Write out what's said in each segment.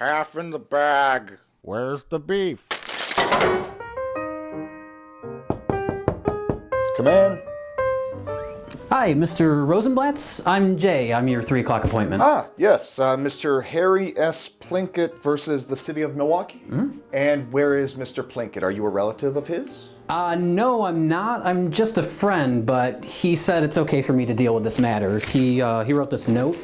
half in the bag. Where's the beef? Come in. Hi, Mr. Rosenblatz. I'm Jay. I'm your 3 o'clock appointment. Yes, Mr. Harry S. Plinkett versus the city of Milwaukee. And where is Mr. Plinkett? Are you a relative of his? No, I'm not. I'm just a friend, but he said it's okay for me to deal with this matter. He wrote this note.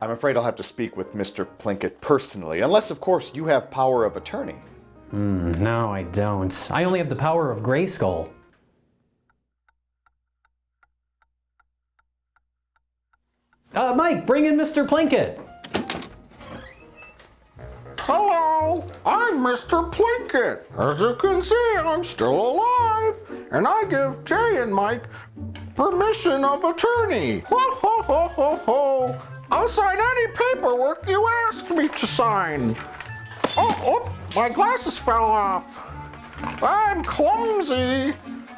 I'm afraid I'll have to speak with Mr. Plinkett personally, unless, of course, you have power of attorney. No, I don't. I only have the power of Grayskull. Mike, bring in Mr. Plinkett. Hello, I'm Mr. Plinkett. As you can see, I'm still alive, and I give Jay and Mike permission of attorney. Ho, ho, ho, ho, ho. I'll sign any paperwork you ask me to sign. Oh, my glasses fell off. I'm clumsy,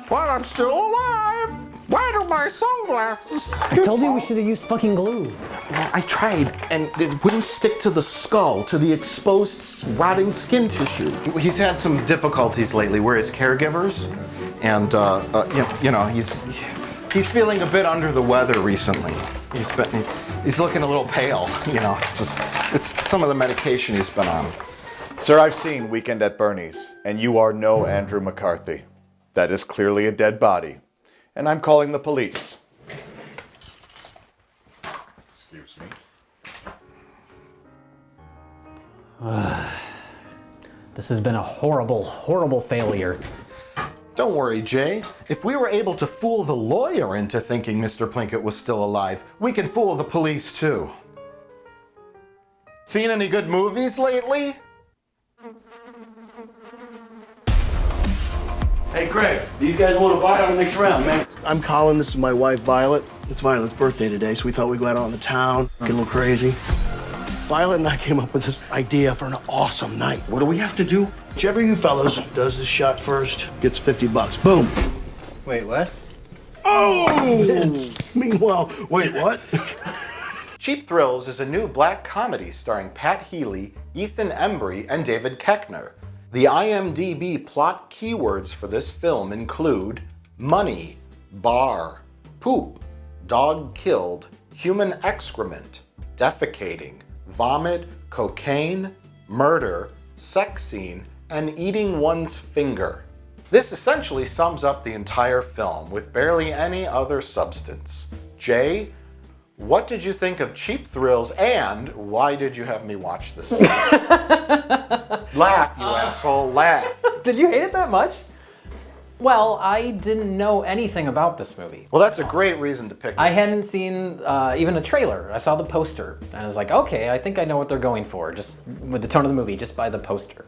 but I'm still alive. Why do my sunglasses? I told you we should have used fucking glue. Well, I tried, and it wouldn't stick to the skull, to the exposed, rotting skin tissue. He's had some difficulties lately. We're his caregivers, and he's feeling a bit under the weather recently. He's looking a little pale. It's some of the medication he's been on. Sir, I've seen Weekend at Bernie's, and you are no Andrew McCarthy. That is clearly a dead body, and I'm calling the police. Excuse me. This has been a horrible, horrible failure. Don't worry, Jay. If we were able to fool the lawyer into thinking Mr. Plinkett was still alive, we can fool the police too. Seen any good movies lately? Hey, Craig, these guys want to buy on the next round, man. I'm Colin, this is my wife, Violet. It's Violet's birthday today, so we thought we'd go out on the town, get a little crazy. Violet and I came up with this idea for an awesome night. What do we have to do? Whichever of you fellas does this shot first gets $50. Boom. Wait, what? Oh! Meanwhile, wait, what? Cheap Thrills is a new black comedy starring Pat Healy, Ethan Embry, and David Koechner. The IMDb plot keywords for this film include money, bar, poop, dog killed, human excrement, defecating, vomit, cocaine, murder, sex scene, and eating one's finger. This essentially sums up the entire film with barely any other substance. Jay, what did you think of Cheap Thrills, and why did you have me watch this film? Laugh, you asshole, laugh. Did you hate it that much? Well, I didn't know anything about this movie. Well, that's a great reason to pick it. I hadn't seen even a trailer. I saw the poster, and I was like, okay, I think I know what they're going for, just with the tone of the movie, just by the poster.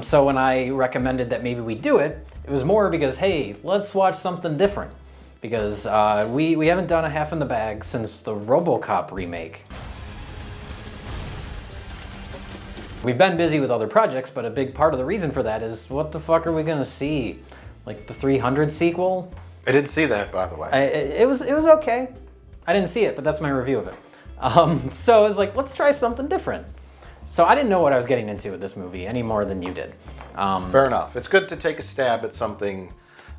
So when I recommended that maybe we do it, it was more because, hey, let's watch something different. Because we haven't done a half in the bag since the RoboCop remake. We've been busy with other projects, but a big part of the reason for that is, what the fuck are we gonna see? Like the 300 sequel? I didn't see that, by the way. It was okay. I didn't see it, but that's my review of it. So I was like, let's try something different. So I didn't know what I was getting into with this movie any more than you did. Fair enough. It's good to take a stab at something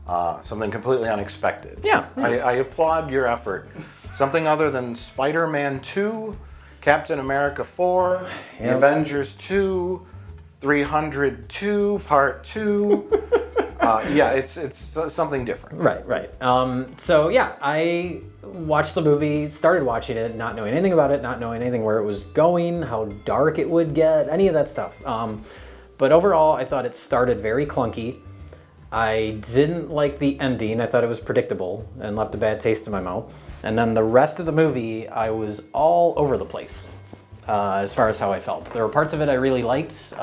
completely unexpected. Yeah. I applaud your effort. Something other than Spider-Man 2, Captain America 4, Yep. Avengers 2, 302 Part 2. Yeah, it's something different. Right. So yeah, I watched the movie, started watching it, not knowing anything about it, not knowing anything where it was going, how dark it would get, any of that stuff. But overall, I thought it started very clunky. I didn't like the ending. I thought it was predictable and left a bad taste in my mouth. And then the rest of the movie, I was all over the place as far as how I felt. There were parts of it I really liked,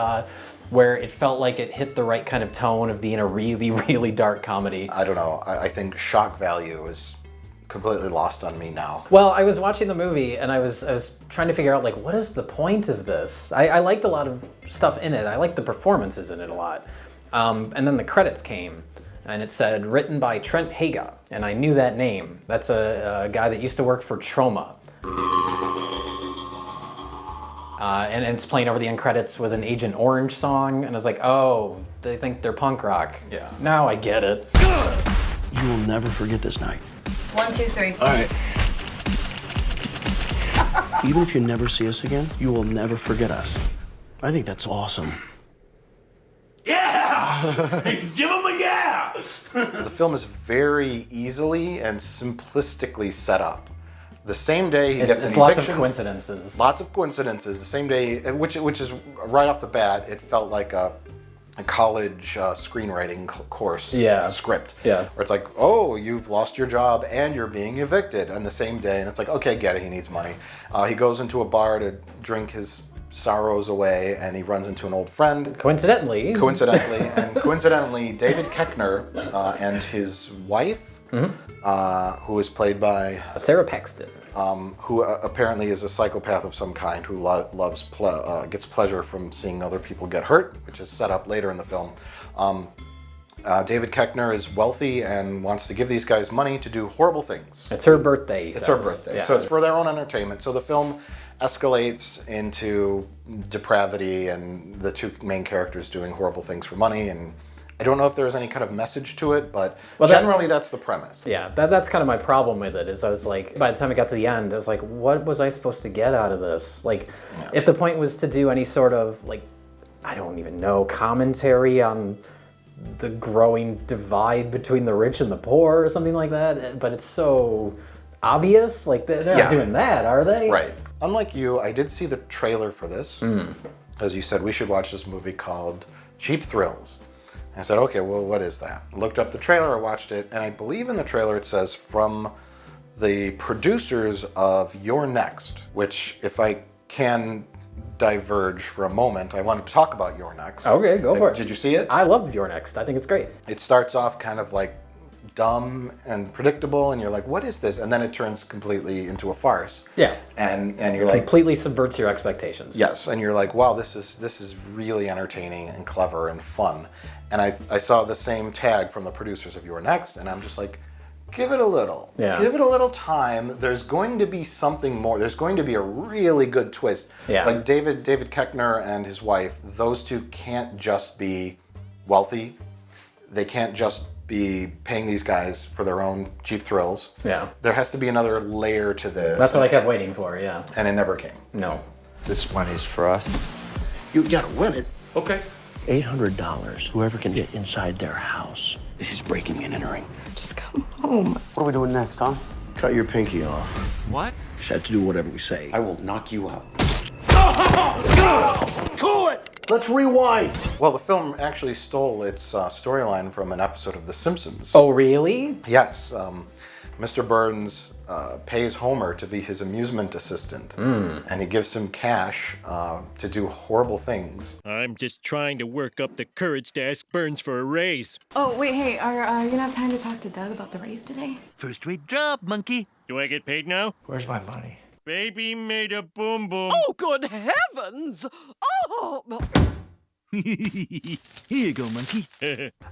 where it felt like it hit the right kind of tone of being a really, really dark comedy. I don't know. I think shock value is completely lost on me now. Well, I was watching the movie and I was trying to figure out, like, what is the point of this? I liked a lot of stuff in it. I liked the performances in it a lot. And then the credits came. And and it said written by Trent Haga, and I knew that name. That's a guy that used to work for Troma. And it's playing over the end credits with an Agent Orange song, and I was like, oh, they think they're punk rock. Yeah. Now I get it. You will never forget this night. 1, 2, 3. All right. Even if you never see us again, you will never forget us. I think that's awesome. Yeah! Give him a yeah! The film is very easily and simplistically set up. The same day he gets an It's lots of eviction, coincidences. lots of coincidences. The same day, which is right off the bat, it felt like a college screenwriting course script. Yeah. Where it's like, oh, you've lost your job and you're being evicted on the same day, and it's like, okay, get it. He needs money. He goes into a bar to drink his sorrows away, and he runs into an old friend. Coincidentally, David Koechner and his wife, who is played by Sarah Paxton. who apparently is a psychopath of some kind who gets pleasure from seeing other people get hurt, which is set up later in the film. David Koechner is wealthy and wants to give these guys money to do horrible things. It's her birthday. It's her birthday, Yeah. so it's for their own entertainment. So the film escalates into depravity and the two main characters doing horrible things for money. And I don't know if there's any kind of message to it, but generally that's the premise. Yeah, that's kind of my problem with it, is I was like, by the time it got to the end, I was like, what was I supposed to get out of this? Like, if the point was to do any sort of, like, I don't even know, commentary on the growing divide between the rich and the poor or something like that, but it's so obvious, like, they're not doing that, are they? Right. Unlike you, I did see the trailer for this. As you said, we should watch this movie called Cheap Thrills. I said, okay, well, what is that? I looked up the trailer, I watched it, and I believe in the trailer it says from the producers of You're Next, which, if I can diverge for a moment, I wanted to talk about You're Next. Okay, go for it. Did you see it? I loved You're Next. I think it's great. It starts off kind of like dumb and predictable, and you're like, what is this? And then it turns completely into a farce. Yeah. And you're like, Completely subverts your expectations. yes, and you're like, wow, this is really entertaining and clever and fun. And I saw the same tag from the producers of You're Next, and I'm just like, give it a little. Yeah. Give it a little time. There's going to be something more. There's going to be a really good twist. Yeah. Like David Koechner and his wife, those two can't just be wealthy. They can't just be paying these guys for their own cheap thrills. Yeah. There has to be another layer to this. That's what I kept waiting for, yeah. And it never came. No. This money's for us. You gotta win it. Okay. $800. Whoever can get inside their house. This is breaking and entering. Just come home. What are we doing next, huh? Cut your pinky off. What? Just have to do whatever we say. I will knock you out. Cool it! Let's rewind. Well, the film actually stole its storyline from an episode of The Simpsons. Oh, really? Yes. Mr. Burns pays Homer to be his amusement assistant, and he gives him cash to do horrible things. I'm just trying to work up the courage to ask Burns for a raise. Oh, wait, hey, are you gonna have time to talk to Doug about the raise today? First-rate job, monkey. Do I get paid now? Where's my money? Baby made a boom boom. Oh, good heavens! Oh! Here you go, monkey.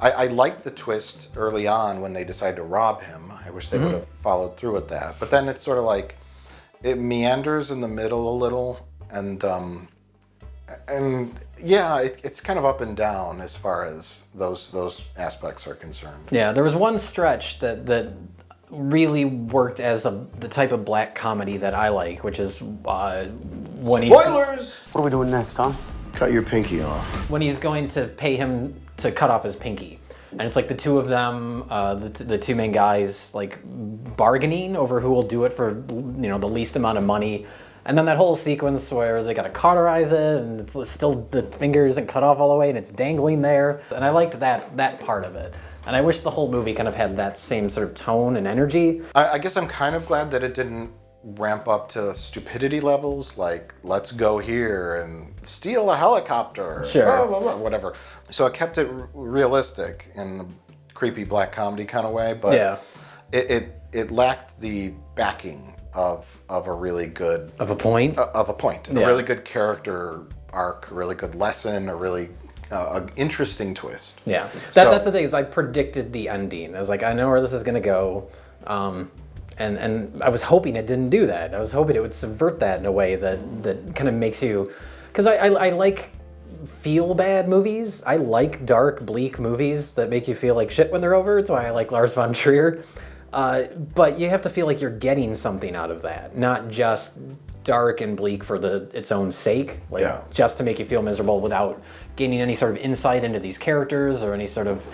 I liked the twist early on when they decided to rob him. I wish they would have followed through with that. But then it's sort of like, it meanders in the middle a little, and yeah, it's kind of up and down as far as those aspects are concerned. Yeah, there was one stretch that really worked as the type of black comedy that I like, which is when he's... Spoilers! What are we doing next, huh? Cut your pinky off. When he's going to pay him to cut off his pinky. And it's like the two of them, the two main guys, like bargaining over who will do it for, you know, the least amount of money. And then that whole sequence where they gotta cauterize it, and it's still, the finger isn't cut off all the way, and it's dangling there. And I liked that part of it. And I wish the whole movie kind of had that same sort of tone and energy. I guess I'm kind of glad that it didn't ramp up to stupidity levels, like, let's go here and steal a helicopter, Sure. blah, blah, blah, whatever. So it kept it realistic in a creepy black comedy kind of way, but Yeah. it lacked the backing of a really good... Of a point? A really good character arc, a really good lesson, a really an interesting twist. Yeah, that's the thing, is I predicted the ending. I was like, I know where this is going to go. And I was hoping it didn't do that. I was hoping it would subvert that in a way that kind of makes you... Because I like feel-bad movies. I like dark, bleak movies that make you feel like shit when they're over. It's why I like Lars von Trier. But you have to feel like you're getting something out of that, not just dark and bleak for its own sake, just to make you feel miserable without gaining any sort of insight into these characters or any sort of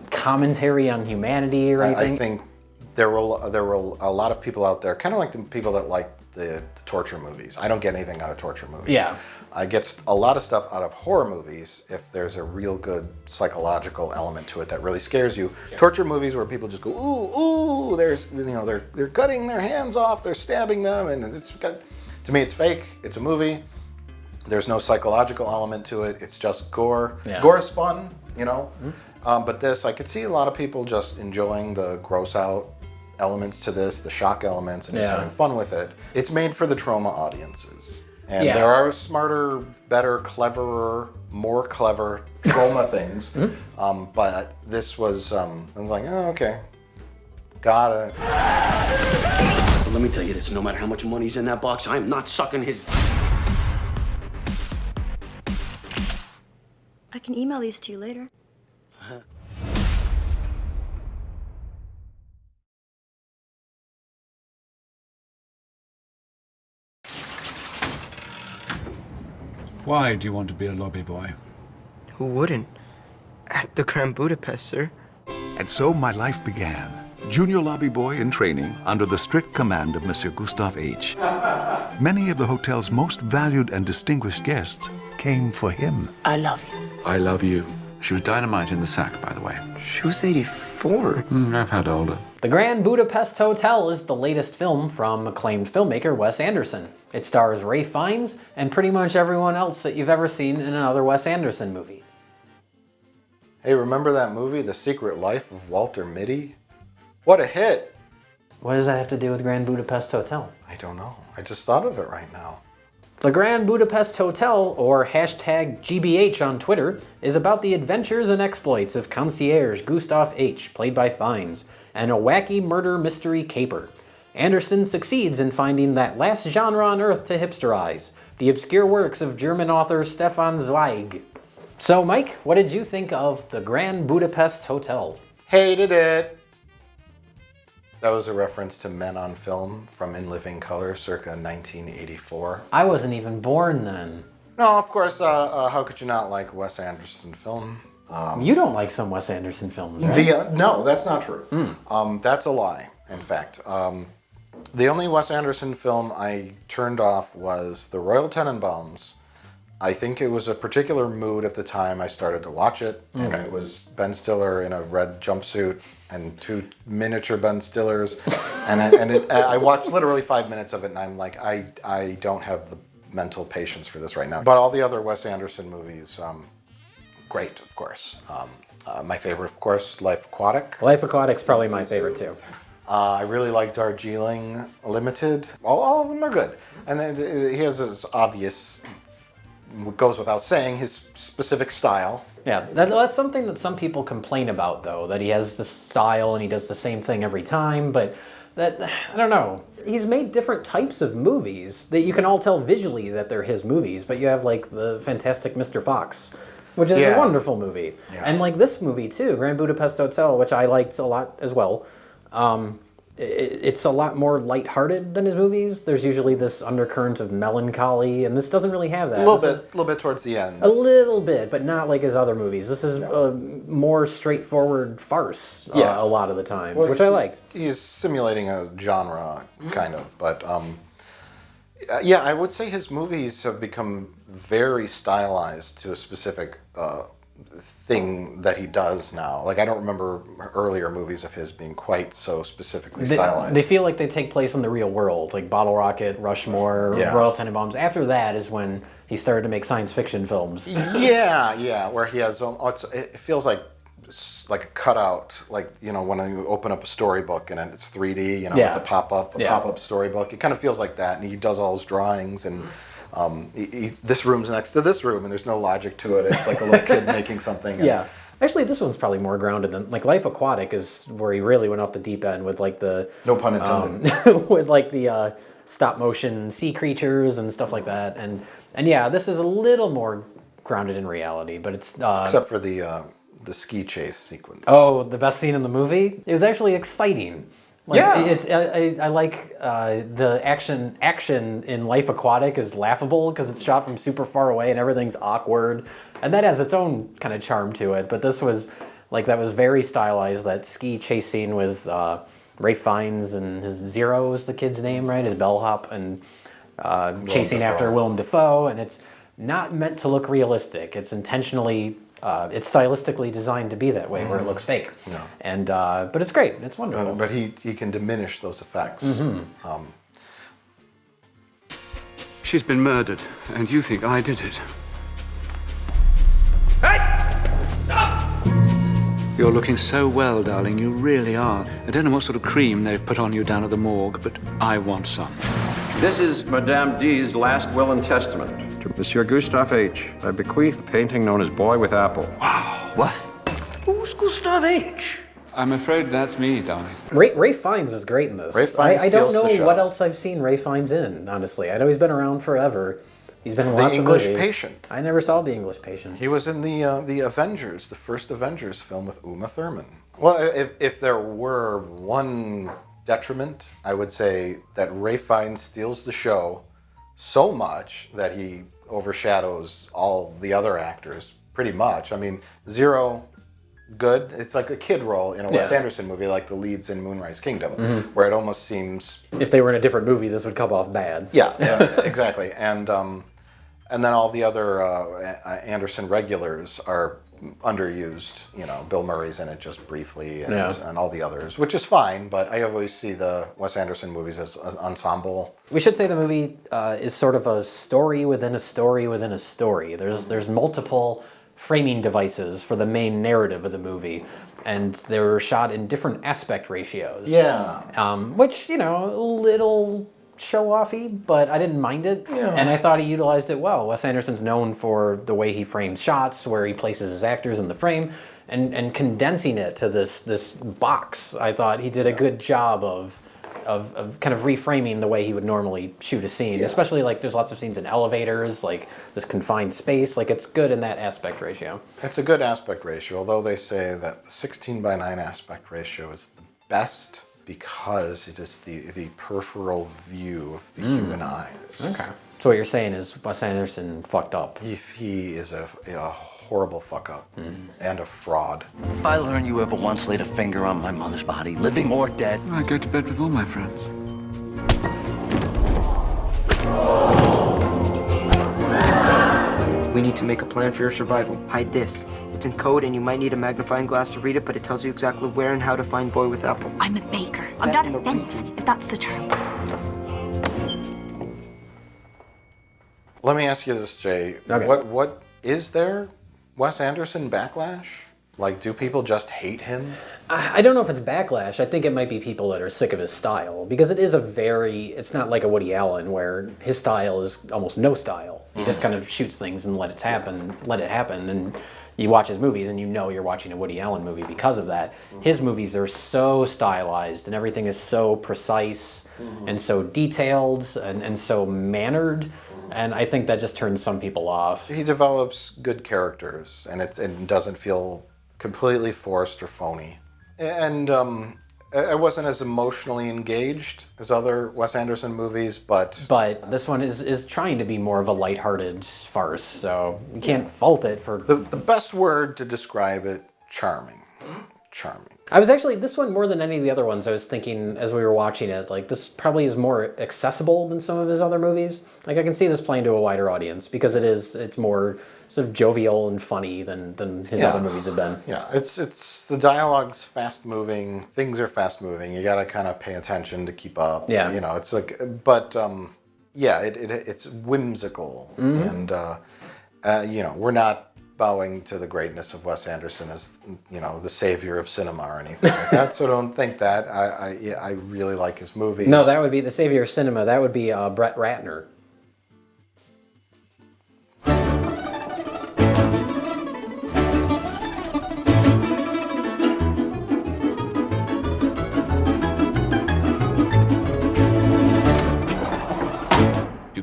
commentary on humanity or anything. I think there were a lot of people out there, kind of like the people that like the torture movies. I don't get anything out of torture movies. Yeah. I get a lot of stuff out of horror movies if there's a real good psychological element to it that really scares you. Sure. Torture movies where people just go, ooh, there's, they're cutting their hands off, they're stabbing them, and to me it's fake. It's a movie. There's no psychological element to it. It's just gore. Yeah. Gore is fun, but this, I could see a lot of people just enjoying the gross out elements to this, the shock elements, and just having fun with it. It's made for the trauma audiences. And there are smarter, better, cleverer, more clever trauma things. But this was, I was like, oh, okay. Got it. But let me tell you this, no matter how much money's in that box, I'm not sucking his... I can email these to you later. Why do you want to be a lobby boy? Who wouldn't? At the Grand Budapest, sir. And so my life began. Junior lobby boy in training under the strict command of Monsieur Gustav H. Many of the hotel's most valued and distinguished guests came for him. I love you. I love you. She was dynamite in the sack, by the way. She was 84. I've had older. The Grand Budapest Hotel is the latest film from acclaimed filmmaker Wes Anderson. It stars Ralph Fiennes and pretty much everyone else that you've ever seen in another Wes Anderson movie. Hey, remember that movie, The Secret Life of Walter Mitty? What a hit! What does that have to do with Grand Budapest Hotel? I don't know. I just thought of it right now. The Grand Budapest Hotel, or hashtag GBH on Twitter, is about the adventures and exploits of concierge Gustav H., played by Fiennes, and a wacky murder mystery caper. Anderson succeeds in finding that last genre on earth to hipsterize, the obscure works of German author Stefan Zweig. So, Mike, what did you think of The Grand Budapest Hotel? Hated it. That was a reference to Men on Film from In Living Color, circa 1984. I wasn't even born then. No, of course, how could you not like a Wes Anderson film? You don't like some Wes Anderson films, right? No, that's not true. That's a lie, in fact. The only Wes Anderson film I turned off was The Royal Tenenbaums. I think it was a particular mood at the time I started to watch it, and it was Ben Stiller in a red jumpsuit and two miniature Ben Stillers, and I watched literally 5 minutes of it, and I'm like, I don't have the mental patience for this right now. But all the other Wes Anderson movies, great, of course. My favorite, of course, Life Aquatic. Life Aquatic's probably my favorite too. I really like Darjeeling Limited. All of them are good, and then he has his obvious, goes without saying, his specific style. Yeah, that's something that some people complain about, though, that he has this style and he does the same thing every time, but that, I don't know. He's made different types of movies that you can all tell visually that they're his movies, but you have, like, the Fantastic Mr. Fox, which is a wonderful movie. Yeah. And, like, this movie, too, Grand Budapest Hotel, which I liked a lot as well. It's a lot more lighthearted than his movies. There's usually this undercurrent of melancholy, and this doesn't really have that. A little bit towards the end. A little bit, but not like his other movies. This is a more straightforward farce a lot of the times, which I liked. He's simulating a genre, kind of, but yeah, I would say his movies have become very stylized to a specific thing that he does now. Like, I don't remember earlier movies of his being quite so specifically stylized. They feel like they take place in the real world, like Bottle Rocket, Rushmore, Royal Tenenbaums. After that is when he started to make science fiction films. Yeah, where he has, it feels like a cutout, like, when you open up a storybook and it's 3D, with the pop-up storybook. It kind of feels like that, and he does all his drawings, and This room's next to this room, and there's no logic to it. It's like a little kid making something. And, yeah. Actually, this one's probably more grounded than like Life Aquatic is where he really went off the deep end with like the no pun intended with like the stop motion sea creatures and stuff like that. And yeah, this is a little more grounded in reality, but it's except for the ski chase sequence. Oh, the best scene in the movie. It was actually exciting. Like, yeah, I like the action in Life Aquatic is laughable because it's shot from super far away and everything's awkward, and that has its own kind of charm to it. But this was like that was very stylized. That ski chase scene with Ralph Fiennes and his Zero is the kid's name, right? His bellhop and chasing after Willem Dafoe, and it's not meant to look realistic. It's intentionally. It's stylistically designed to be that way, where it looks fake. No. And but it's great. It's wonderful. But he can diminish those effects. She's been murdered, and you think I did it. Hey! Stop! You're looking so well, darling. You really are. I don't know what sort of cream they've put on you down at the morgue, but I want some. This is Madame D's last will and testament. To Monsieur Gustave H. I bequeath a painting known as Boy with Apple. Wow. What? Who's Gustave H? I'm afraid that's me, darling. Ralph Fiennes is great in this. Ralph Fiennes I don't steals the know show. what else I've seen Ralph Fiennes in, honestly. I know he's been around forever. He's been in The lots English of movies. Patient. I never saw The English Patient. He was in the Avengers, the first Avengers film with Uma Thurman. Well, if there were one detriment, I would say that Ralph Fiennes steals the show so much that he overshadows all the other actors, pretty much. I mean, Zero, good. It's like a kid role in a Wes Anderson movie, like the leads in Moonrise Kingdom, where it almost seems... If they were in a different movie, this would come off bad. Yeah, exactly. And then all the other Anderson regulars are underused. You know, Bill Murray's in it just briefly, and all the others, which is fine. But I always see the Wes Anderson movies as an ensemble. We should say the movie is sort of a story within a story within a story. There's multiple framing devices for the main narrative of the movie, and they're shot in different aspect ratios. Yeah. Which, you know, a little show-offy, but I didn't mind it. Yeah. And I thought he utilized it well. Wes Anderson's known for the way he frames shots, where he places his actors in the frame, and condensing it to this box. I thought he did a good job of kind of reframing the way he would normally shoot a scene, especially like there's lots of scenes in elevators, like this confined space, like it's good in that aspect ratio. It's a good aspect ratio, although they say that the 16:9 aspect ratio is the best because it is the peripheral view of the human eyes. Okay. So what you're saying is Wes Anderson fucked up. He is a horrible fuck up and a fraud. If I learn you ever once laid a finger on my mother's body, living or dead... I go to bed with all my friends. We need to make a plan for your survival. Hide this. It's in code and you might need a magnifying glass to read it, but it tells you exactly where and how to find Boy with Apple. I'm a baker. I'm not a fence, if that's the term. Let me ask you this, Jay. Okay. What is there Wes Anderson backlash? Like, do people just hate him? I don't know if it's backlash. I think it might be people that are sick of his style, because it is it's not like a Woody Allen where his style is almost no style. He just kind of shoots things and let it happen, and you watch his movies and you know you're watching a Woody Allen movie because of that. His movies are so stylized and everything is so precise and so detailed and so mannered. And I think that just turns some people off. He develops good characters, and it doesn't feel completely forced or phony. And I wasn't as emotionally engaged as other Wes Anderson movies, but this one is trying to be more of a lighthearted farce, so you can't fault it for... The best word to describe it, charming. Charming. I was actually, this one more than any of the other ones, I was thinking as we were watching it, like this probably is more accessible than some of his other movies. Like I can see this playing to a wider audience because it's more sort of jovial and funny than his other movies have been. Yeah, it's the dialogue's fast moving, things are fast moving, you gotta kind of pay attention to keep up. Yeah. You know, it's like, but yeah, it's whimsical, and you know, we're not bowing to the greatness of Wes Anderson as, you know, the savior of cinema or anything like that. So don't think that. I really like his movies. No, that would be the savior of cinema. That would be Brett Ratner.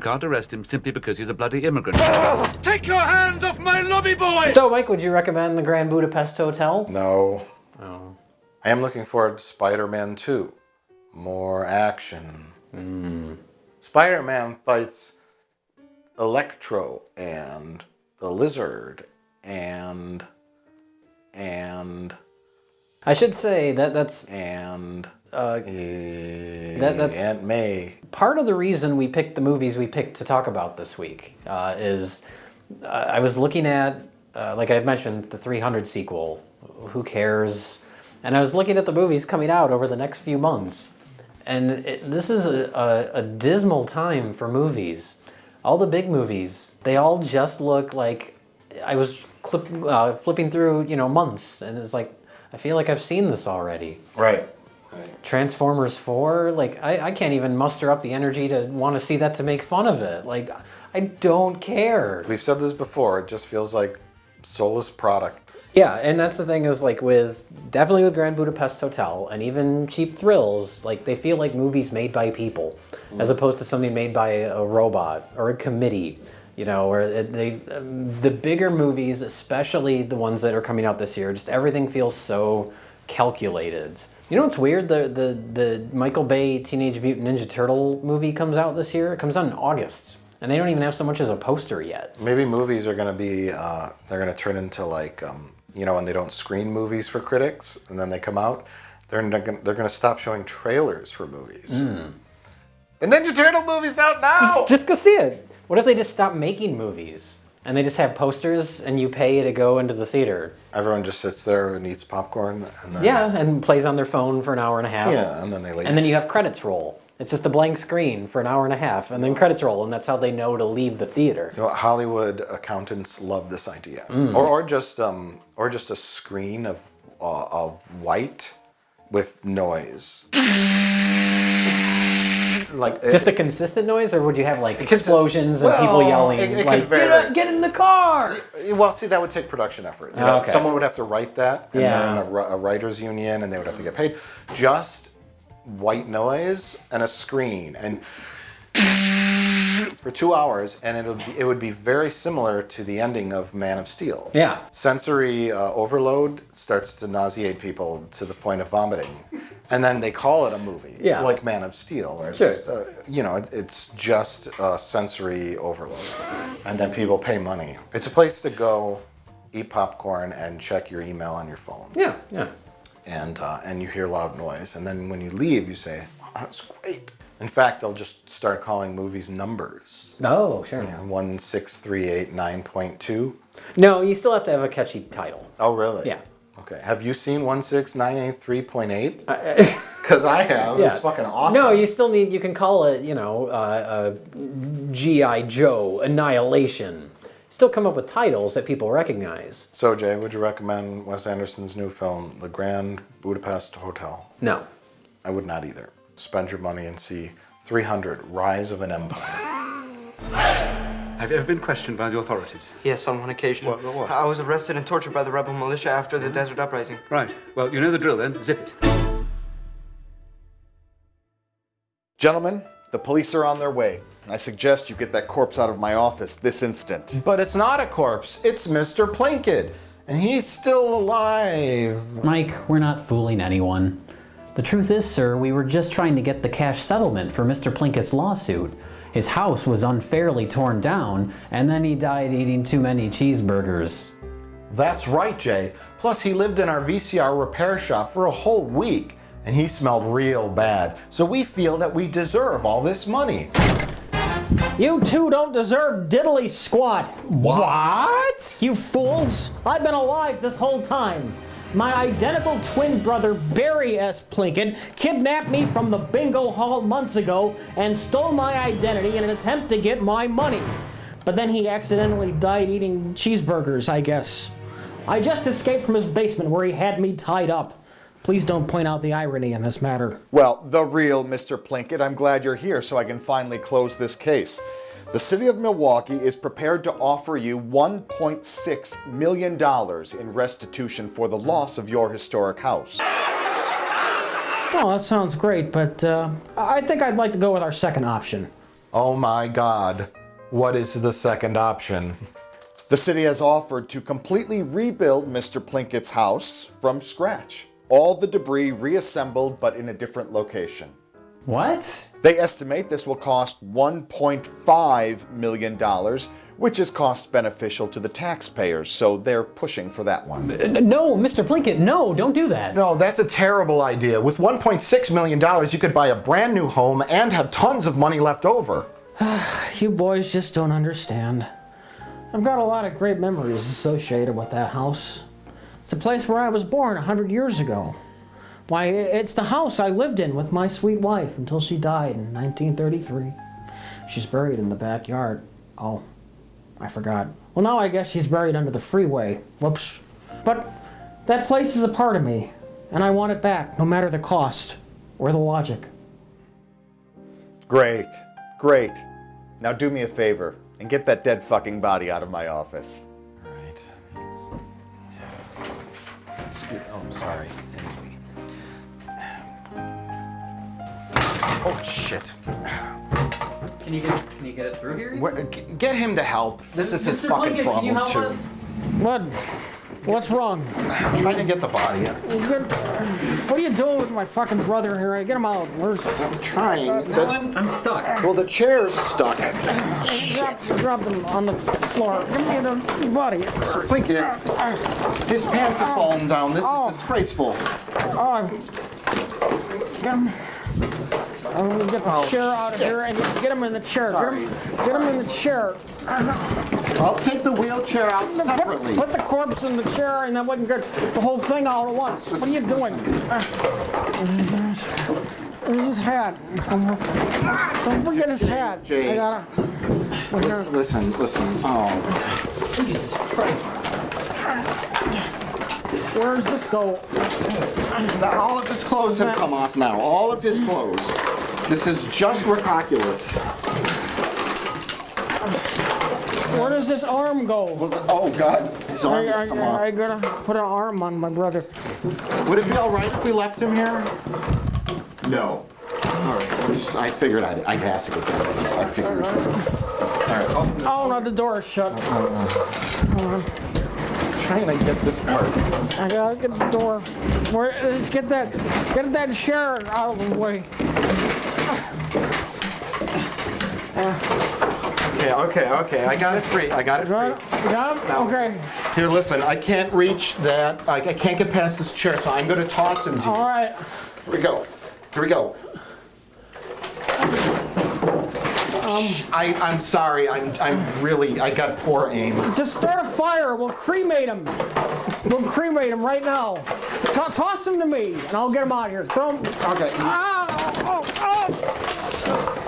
can't arrest him simply because he's a bloody immigrant. Take your hands off my lobby boy! So, Mike, would you recommend the Grand Budapest Hotel? No. Oh. I am looking forward to Spider-Man 2. More action. Spider-Man fights Electro and the Lizard and I should say that's Aunt May. Part of the reason we picked the movies we picked to talk about this week is I was looking at, like I mentioned, the 300 sequel. Who cares? And I was looking at the movies coming out over the next few months. And this is a dismal time for movies. All the big movies, they all just look like... I was flipping through, months, and it's like, I feel like I've seen this already. Right. Transformers 4, like, I can't even muster up the energy to want to see that to make fun of it. Like, I don't care. We've said this before, it just feels like soulless product. Yeah, and that's the thing is, like, definitely with Grand Budapest Hotel and even Cheap Thrills, like, they feel like movies made by people as opposed to something made by a robot or a committee, where the bigger movies, especially the ones that are coming out this year, just everything feels so calculated. You know what's weird? The Michael Bay Teenage Mutant Ninja Turtle movie comes out this year. It comes out in August. And they don't even have so much as a poster yet. Maybe movies are going to be, they're going to turn into like, when they don't screen movies for critics and then they come out, they're going to stop showing trailers for movies. The Ninja Turtle movie's out now! Just go see it. What if they just stop making movies and they just have posters and you pay to go into the theater? Everyone just sits there and eats popcorn. And then, and plays on their phone for an hour and a half. Yeah, and then they leave. And then you have credits roll. It's just a blank screen for an hour and a half, and then credits roll, and that's how they know to leave the theater. Hollywood accountants love this idea, or just a screen of white with noise. Just a consistent noise, or would you have like explosions and people yelling, "Get in the car"? Well, see, that would take production effort. Someone would have to write that, and they're in a writers' union, and they would have to get paid. Just white noise and a screen and for 2 hours, and it would be very similar to the ending of Man of Steel. Yeah. Sensory overload starts to nauseate people to the point of vomiting, and then they call it a movie, like Man of Steel, where it's just it's just sensory overload, and then people pay money. It's a place to go, eat popcorn, and check your email on your phone. Yeah. And you hear loud noise, and then when you leave, you say, "Oh, that was great." In fact, they'll just start calling movies numbers. Oh, sure. 16389.2. No, you still have to have a catchy title. Oh, really? Yeah. Okay. Have you seen 16983.8? Because I have. It was fucking awesome. No, you still need. You can call it, G.I. Joe Annihilation. Still come up with titles that people recognize. So, Jay, would you recommend Wes Anderson's new film, The Grand Budapest Hotel? No. I would not either. Spend your money and see 300, Rise of an Empire. Have you ever been questioned by the authorities? Yes, on one occasion. What? I was arrested and tortured by the rebel militia after the Desert Uprising. Right. Well, you know the drill then. Zip it. Gentlemen, the police are on their way. I suggest you get that corpse out of my office this instant. But it's not a corpse. It's Mr. Plinkett. And he's still alive. Mike, we're not fooling anyone. The truth is, sir, we were just trying to get the cash settlement for Mr. Plinkett's lawsuit. His house was unfairly torn down, and then he died eating too many cheeseburgers. That's right, Jay. Plus, he lived in our VCR repair shop for a whole week, and he smelled real bad. So we feel that we deserve all this money. You two don't deserve diddly squat. What? You fools! I've been alive this whole time. My identical twin brother, Barry S. Plinkett, kidnapped me from the bingo hall months ago and stole my identity in an attempt to get my money. But then he accidentally died eating cheeseburgers, I guess. I just escaped from his basement where he had me tied up. Please don't point out the irony in this matter. Well, the real Mr. Plinkett, I'm glad you're here so I can finally close this case. The city of Milwaukee is prepared to offer you $1.6 million in restitution for the loss of your historic house. Oh, that sounds great, but I think I'd like to go with our second option. Oh my God. What is the second option? The city has offered to completely rebuild Mr. Plinkett's house from scratch. All the debris reassembled, but in a different location. What? They estimate this will cost $1.5 million, which is cost beneficial to the taxpayers, so they're pushing for that one. No, Mr. Plinkett, no, don't do that. No, that's a terrible idea. With $1.6 million, you could buy a brand new home and have tons of money left over. You boys just don't understand. I've got a lot of great memories associated with that house. It's a place where I was born 100 years ago. Why, it's the house I lived in with my sweet wife until she died in 1933. She's buried in the backyard. Oh, I forgot. Well, now I guess she's buried under the freeway. Whoops. But that place is a part of me, and I want it back, no matter the cost or the logic. Great, great. Now do me a favor and get that dead fucking body out of my office. Oh, sorry. Oh, shit. Can you get it through here? Get him to help. This is his fucking Plinkett, can you problem, help too. us? What's wrong? I'm trying to get the body out. What are you doing with my fucking brother here? Get him out. Where's... I'm trying. I'm stuck. Well, the chair's stuck. Drop them on the floor. Give me the body. Plinkett, his pants have fallen down. This is disgraceful. Oh, get him. I'm gonna get the chair out of here and get him in the chair. Get him in the chair. I'll take the wheelchair out separately. Put the corpse in the chair and then we can get the whole thing out at once. What are you doing? There's his hat. Don't forget his hat. Jay. I gotta... Listen. Oh. Jesus Christ. Where does this go? All of his clothes have come off now. All of his clothes. This is just ridiculous. Where does this arm go? Oh, God. His arm has come off. I gotta put an arm on my brother. Would it be all right if we left him here? No. All right. I figured I'd ask it again. I figured. All right. Oh, no, the door is shut. Trying to get this part. I gotta get the door. Just get that chair out of the way. Okay. I got it free. You got it? Okay. Here, listen. I can't reach that. I can't get past this chair, so I'm going to toss him to you. All right. Here we go. I'm sorry. I'm really. I got poor aim. Just start a fire. We'll cremate him. Right now. Toss him to me, and I'll get him out of here. Throw him. Okay. Oh.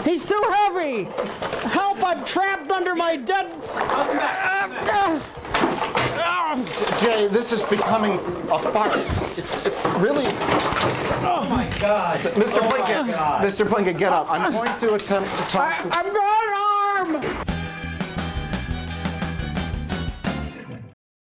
He's too heavy. Help! I'm trapped under my dead. Toss him back. Jay, this is becoming a farce. It's really. Oh my God. Mr. Plinkett, get up. I'm going to attempt to toss him. I've got an arm.